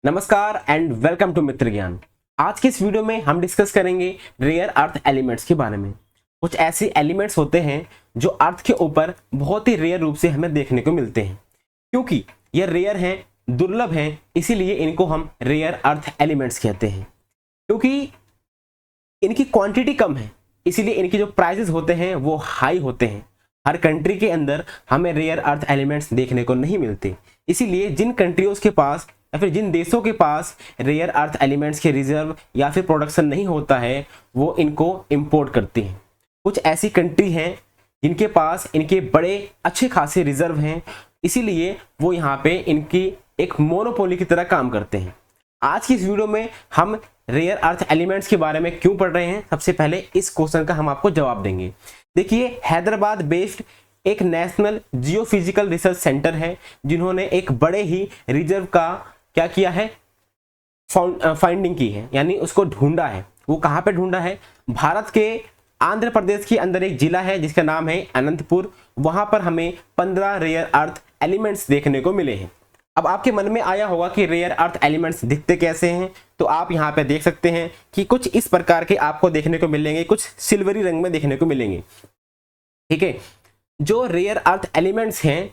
नमस्कार and welcome to मित्र ज्ञान। आज की इस वीडियो में हम डिस्कस करेंगे रेयर अर्थ एलिमेंट्स के बारे में। कुछ ऐसे एलिमेंट्स होते हैं जो अर्थ के ऊपर बहुत ही रेयर रूप से हमें देखने को मिलते हैं। क्योंकि ये रेयर हैं, दुर्लभ हैं, इसीलिए इनको हम रेयर अर्थ एलिमेंट्स कहते हैं। क्योंकि इनकी क्वांटिटी कम है, इसीलिए इनके जो प्राइसेस होते हैं वो हाई होते हैं। हर कंट्री के अंदर हमें रेयर अर्थ एलिमेंट्स देखने को नहीं मिलते, इसीलिए जिन कंट्रीज के पास या फिर जिन देशों के पास रेयर अर्थ एलिमेंट्स के रिजर्व या फिर प्रोडक्शन नहीं होता है, वो इनको इंपोर्ट करती हैं। कुछ ऐसी कंट्री हैं जिनके पास इनके बड़े अच्छे खासे रिजर्व हैं, इसीलिए वो यहाँ पे इनकी एक मोनोपोली की तरह काम करते हैं। आज की इस वीडियो में हम रेयर अर्थ एलिमेंट्स के बारे में क्यों पढ़ रहे हैं, सबसे पहले इस क्वेश्चन का हम आपको जवाब देंगे। देखिए, हैदराबाद बेस्ड एक नेशनल जियोफिजिकल रिसर्च सेंटर है, जिन्होंने एक बड़े ही रिजर्व का क्या किया है, फाइंडिंग की है, यानी उसको ढूंढा है। वो कहाँ पे ढूंढा है? भारत के आंध्र प्रदेश के अंदर एक जिला है जिसका नाम है अनंतपुर। वहां पर हमें 15 रेयर अर्थ एलिमेंट्स देखने को मिले हैं। अब आपके मन में आया होगा कि रेयर अर्थ एलिमेंट्स दिखते कैसे हैं, तो आप यहाँ पे देख सकते हैं कि कुछ इस प्रकार के आपको देखने को मिलेंगे, कुछ सिल्वरी रंग में देखने को मिलेंगे। ठीक है, जो रेयर अर्थ एलिमेंट्स हैं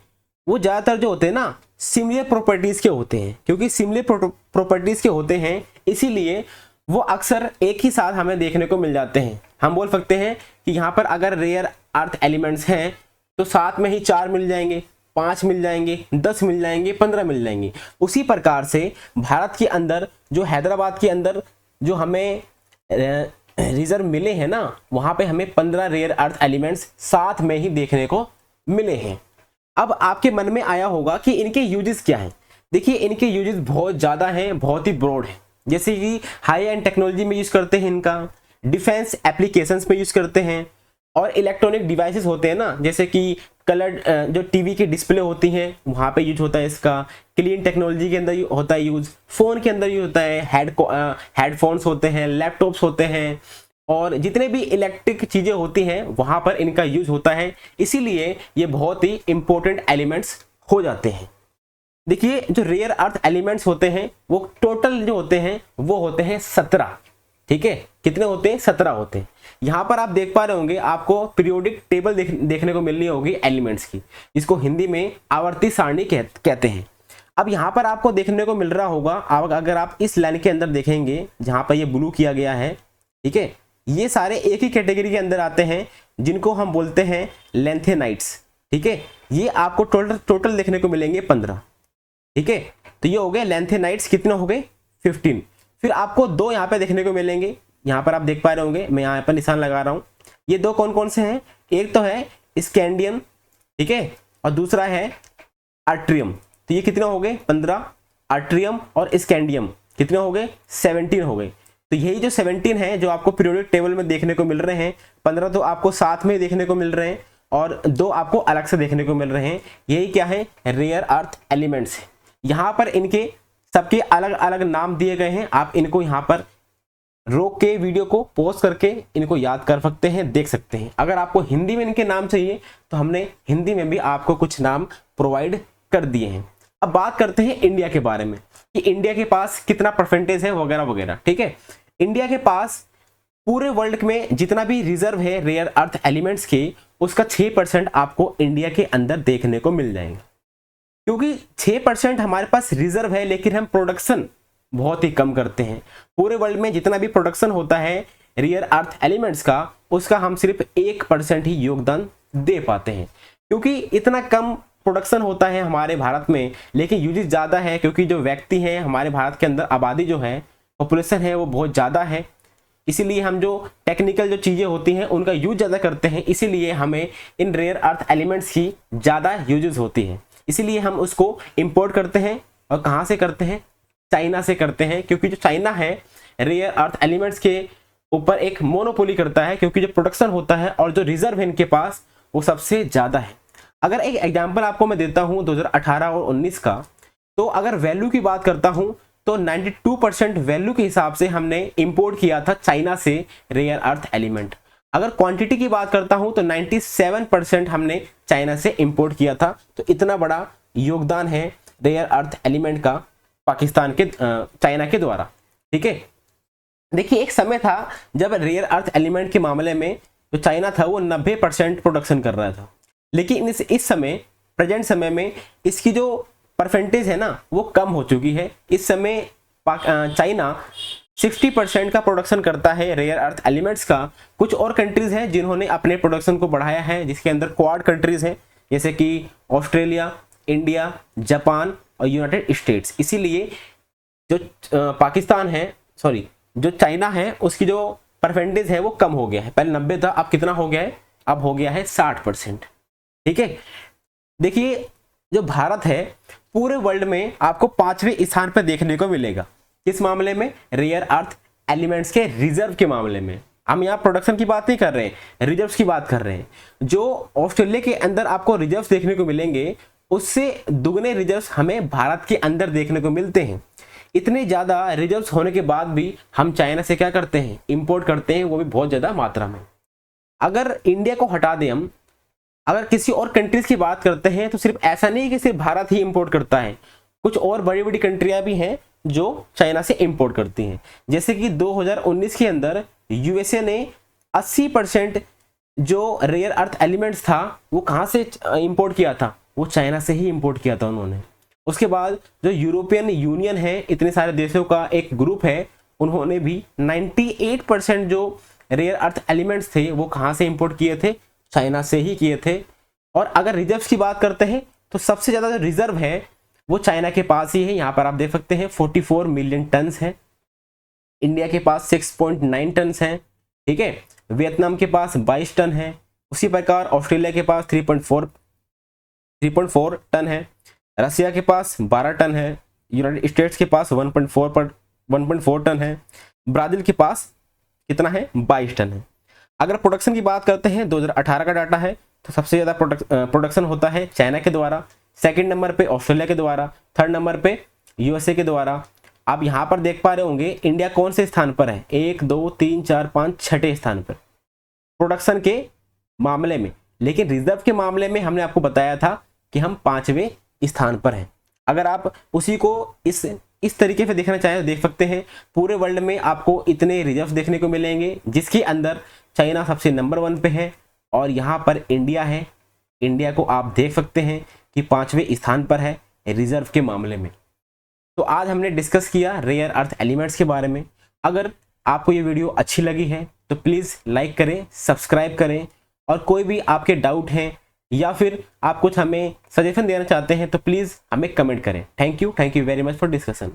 वो ज्यादातर जो होते हैं ना, सिमिलर प्रॉपर्टीज के होते हैं। क्योंकि सिमिलर प्रॉपर्टीज के होते हैं, इसीलिए वो अक्सर एक ही साथ हमें देखने को मिल जाते हैं। हम बोल सकते हैं कि यहाँ पर अगर रेयर अर्थ एलिमेंट्स हैं तो साथ में ही 4 मिल जाएंगे, 5 मिल जाएंगे, 10 मिल जाएंगे, 15 मिल जाएंगे। उसी प्रकार से भारत के अंदर जो हैदराबाद के अंदर जो हमें रिजर्व मिले हैं ना, वहां पे हमें 15 रेयर अर्थ एलिमेंट्स साथ में ही देखने को मिले हैं। अब आपके मन में आया होगा कि इनके यूजेस क्या हैं। देखिए, इनके यूजेस बहुत ज़्यादा हैं, बहुत ही ब्रॉड है। जैसे कि हाई एंड टेक्नोलॉजी में यूज़ करते हैं इनका, डिफेंस एप्लीकेशंस में यूज़ करते हैं, और इलेक्ट्रॉनिक डिवाइसेस होते हैं ना, जैसे कि कलर्ड जो टीवी की डिस्प्ले होती हैं वहाँ पे यूज होता है इसका। क्लीन टेक्नोलॉजी के अंदर होता है यूज़, फ़ोन के अंदर यूज होता है, हेडफोन्स होते हैं, लैपटॉप्स होते हैं, और जितने भी इलेक्ट्रिक चीज़ें होती हैं वहाँ पर इनका यूज होता है। इसीलिए ये बहुत ही इंपॉर्टेंट एलिमेंट्स हो जाते हैं। देखिए, जो रेयर अर्थ एलिमेंट्स होते हैं वो टोटल जो होते हैं वो होते हैं 17। ठीक है, कितने होते हैं? 17 होते हैं। यहाँ पर आप देख पा रहे होंगे, आपको पीरियोडिक टेबल देखने को मिलनी होगी एलिमेंट्स की, जिसको हिंदी में आवर्ती सारणी कहते हैं। अब यहाँ पर आपको देखने को मिल रहा होगा, अगर आप इस लाइन के अंदर देखेंगे जहाँ पर ये ब्लू किया गया है, ठीक है, ये सारे एक ही कैटेगरी के अंदर आते हैं, जिनको हम बोलते हैं लेंथेनाइट्स। ठीक है, ये आपको टोटल देखने को मिलेंगे 15। ठीक है, तो ये हो गए लेंथेनाइट्स। कितने हो गए? 15। फिर आपको 2 यहाँ पे देखने को मिलेंगे, यहाँ पर आप देख पा रहे होंगे, मैं यहाँ पर निशान लगा रहा हूँ। ये 2 कौन कौन से हैं? एक तो है स्कैंडियम, ठीक है, और दूसरा है आर्ट्रियम। तो ये कितने हो गए? 15। आर्ट्रियम और स्कैंडियम कितने हो गए? 17 हो गए। तो यही जो 17 है जो आपको पीरियोडिक टेबल में देखने को मिल रहे हैं, 15 तो आपको साथ में देखने को मिल रहे हैं और 2 आपको अलग से देखने को मिल रहे हैं। यही क्या है? रेयर अर्थ एलिमेंट्स है। यहाँ पर इनके सबके अलग अलग नाम दिए गए हैं। आप इनको यहाँ पर रोक के वीडियो को पॉज करके इनको याद कर सकते हैं, देख सकते हैं। अगर आपको हिंदी में इनके नाम चाहिए तो हमने हिंदी में भी आपको कुछ नाम प्रोवाइड कर दिए हैं। अब बात करते हैं इंडिया के बारे में कि इंडिया के पास कितना परसेंटेज है वगैरह वगैरह। ठीक है, इंडिया के पास पूरे वर्ल्ड में जितना भी रिजर्व है रेयर अर्थ एलिमेंट्स के, उसका 6% आपको इंडिया के अंदर देखने को मिल जाएंगे। क्योंकि 6% हमारे पास रिजर्व है, लेकिन हम प्रोडक्शन बहुत ही कम करते हैं। पूरे वर्ल्ड में जितना भी प्रोडक्शन होता है रेयर अर्थ एलिमेंट्स का, उसका हम सिर्फ 1% ही योगदान दे पाते हैं। क्योंकि इतना कम प्रोडक्शन होता है हमारे भारत में, लेकिन यूजेस ज़्यादा है। क्योंकि जो व्यक्ति हैं हमारे भारत के अंदर, आबादी जो है, पॉपुलेशन है, वो बहुत ज़्यादा है। इसीलिए हम जो टेक्निकल जो चीज़ें होती हैं उनका यूज ज़्यादा करते हैं, इसीलिए हमें इन रेयर अर्थ एलिमेंट्स की ज़्यादा यूजेस होती है। इसीलिए हम उसको इंपोर्ट करते हैं। और कहाँ से करते हैं? चाइना से करते हैं। क्योंकि जो चाइना है रेयर अर्थ एलिमेंट्स के ऊपर एक मोनोपोली करता है, क्योंकि जो प्रोडक्शन होता है और जो रिजर्व है इनके पास वो सबसे ज़्यादा है। अगर एक एग्जाम्पल आपको मैं देता हूँ 2018 और 19 का, तो अगर वैल्यू की बात करता हूँ तो 92% वैल्यू के हिसाब से हमने इंपोर्ट किया था चाइना से रेयर अर्थ एलिमेंट। अगर क्वांटिटी की बात करता हूं तो 97% हमने चाइना से इंपोर्ट किया था। तो इतना बड़ा योगदान है रेयर अर्थ एलिमेंट का पाकिस्तान के चाइना के द्वारा। ठीक है, देखिए एक समय था जब रेयर अर्थ एलिमेंट के मामले में जो चाइना था वो 90% प्रोडक्शन कर रहा था, लेकिन इस समय प्रेजेंट समय में इसकी जो परसेंटेज है ना वो कम हो चुकी है। इस समय चाइना 60% का प्रोडक्शन करता है रेयर अर्थ एलिमेंट्स का। कुछ और कंट्रीज हैं जिन्होंने अपने प्रोडक्शन को बढ़ाया है, जिसके अंदर क्वाड कंट्रीज हैं जैसे कि ऑस्ट्रेलिया, इंडिया, जापान और यूनाइटेड स्टेट्स। इसीलिए जो पाकिस्तान है, सॉरी जो चाइना है, उसकी जो परसेंटेज है वो कम हो गया है। पहले 90 था, अब कितना हो गया है, अब हो गया है 60%। ठीक है, देखिए जो भारत है पूरे वर्ल्ड में आपको 5वें स्थान पर देखने को मिलेगा। किस मामले में, रेयर अर्थ एलिमेंट्स के रिजर्व के मामले में। हम यहाँ प्रोडक्शन की बात नहीं कर रहे हैं, रिजर्व्स की बात कर रहे हैं। जो ऑस्ट्रेलिया के अंदर आपको रिजर्व्स देखने को मिलेंगे उससे दुगने रिजर्व्स हमें भारत के अंदर देखने को मिलते हैं। इतने ज़्यादा रिजर्व्स होने के बाद भी हम चाइना से क्या करते हैं, इंपोर्ट करते हैं, वो भी बहुत ज़्यादा मात्रा में। अगर इंडिया को हटा दें हम, अगर किसी और कंट्रीज की बात करते हैं तो सिर्फ ऐसा नहीं कि सिर्फ भारत ही इंपोर्ट करता है, कुछ और बड़ी बड़ी कंट्रियां भी हैं जो चाइना से इंपोर्ट करती हैं। जैसे कि 2019 के अंदर यूएसए ने 80% जो रेयर अर्थ एलिमेंट्स था वो कहाँ से इंपोर्ट किया था, वो चाइना से ही इंपोर्ट किया था उन्होंने। उसके बाद जो यूरोपियन यूनियन है, इतने सारे देशों का एक ग्रुप है, उन्होंने भी 98% जो रेयर अर्थ एलिमेंट्स थे वो कहाँ से इंपोर्ट किए थे, चाइना से ही किए थे। और अगर रिजर्व्स की बात करते हैं तो सबसे ज़्यादा जो रिजर्व है वो चाइना के पास ही है। यहाँ पर आप देख सकते हैं 44 मिलियन टन्स हैं, इंडिया के पास 6.9 टन्स हैं। ठीक है, वियतनाम के पास 22 टन है, उसी प्रकार ऑस्ट्रेलिया के पास 3.4 टन है, रसिया के पास 12 टन है, यूनाइटेड स्टेट्स के पास 1.4 टन है, ब्राज़ील के पास कितना है, 22 टन है। अगर प्रोडक्शन की बात करते हैं 2018 का डाटा है तो सबसे ज़्यादा प्रोडक्शन होता है चाइना के द्वारा, सेकंड नंबर पे ऑस्ट्रेलिया के द्वारा, थर्ड नंबर पे यूएसए के द्वारा। आप यहाँ पर देख पा रहे होंगे इंडिया कौन से स्थान पर है, 1 2 3 4 5 छठे स्थान पर प्रोडक्शन के मामले में। लेकिन रिजर्व के मामले में हमने आपको बताया था कि हम 5वें स्थान पर हैं। अगर आप उसी को इस तरीके से देखना चाहें तो देख सकते हैं पूरे वर्ल्ड में आपको इतने रिजर्व देखने को मिलेंगे, जिसके अंदर चाइना सबसे नंबर 1 पे है और यहाँ पर इंडिया है। इंडिया को आप देख सकते हैं कि 5वें स्थान पर है रिजर्व के मामले में। तो आज हमने डिस्कस किया रेयर अर्थ एलिमेंट्स के बारे में। अगर आपको ये वीडियो अच्छी लगी है तो प्लीज़ लाइक करें, सब्सक्राइब करें, और कोई भी आपके डाउट हैं या फिर आप कुछ हमें सजेशन देना चाहते हैं तो प्लीज़ हमें कमेंट करें। Thank you very much for discussion.